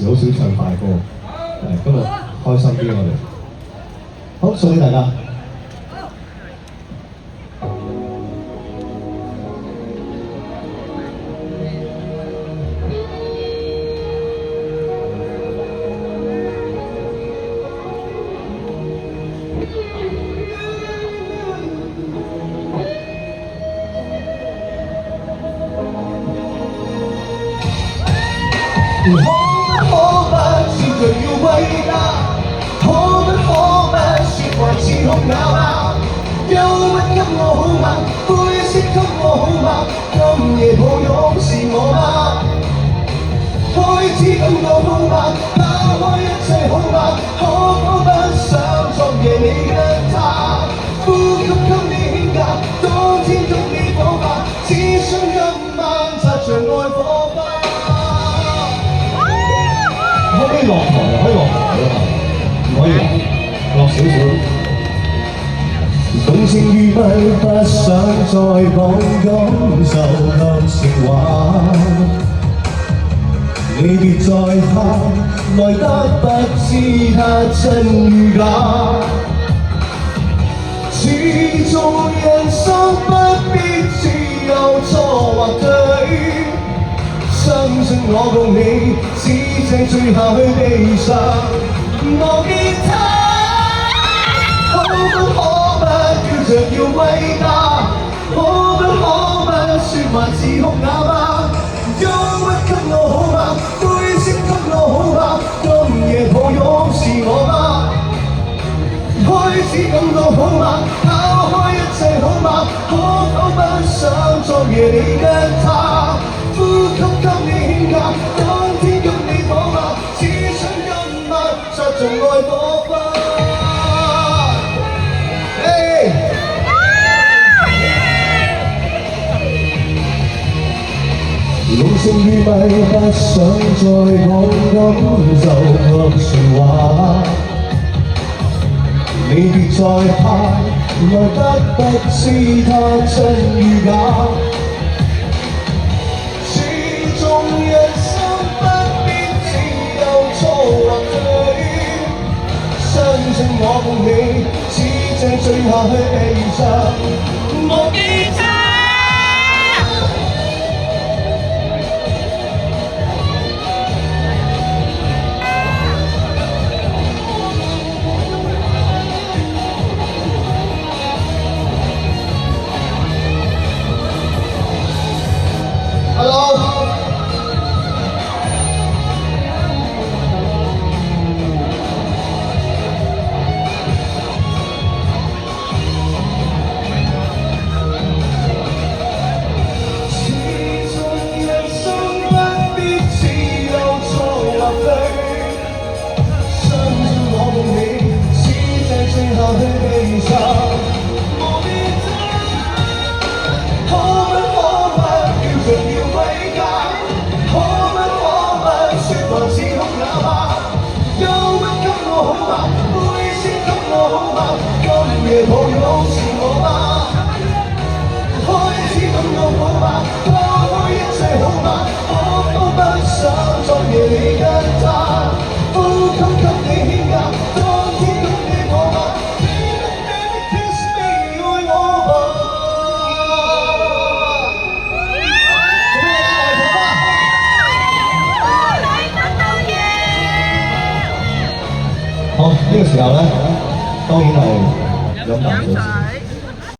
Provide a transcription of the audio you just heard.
時好少唱快歌，今日開心啲我哋。好，送俾大家。可不可不笑着要偉大？可不可不説話似空啞巴？憂鬱給我好嗎？灰色給我好嗎？今夜抱擁是我嗎？開始感到好嗎？拋開一切好嗎？可否不想昨夜你跟他？呼吸給你牽掛，當天給你火花，只想今晚擦着愛火花。可唔可以落台啊？可以落台啊嘛，唔可以落少少。動情如迷，不想再講感受及情話。你別再怕，來得不知它真與假。始終人生不必只有錯或對。相信我共你，只剩最後去悲傷，忘記他。可不可不叫着要偉大？可不可不説話似空啞巴？憂鬱給我好嗎？灰色給我好嗎？今夜抱擁是我嗎？開始感到好嗎？拋開一切好嗎？可否不想昨夜你跟他？呼吸給你牽掛，當天給你火花，只想今晚擦着愛火花。濃情如迷，不想再講感受及情話。你別再怕，來得不知它真與假。人生不必只有錯或對，相信我共你，只剩最後去悲傷，忘記他。Hello。今夜抱擁是我嗎？開始感到好嗎？拋開一切好嗎？可否不想昨夜你跟他？呼吸給你牽掛，當天給你火花。Baby kiss me 愛我吧。好，呢個時候咧，當然係飲啖水先。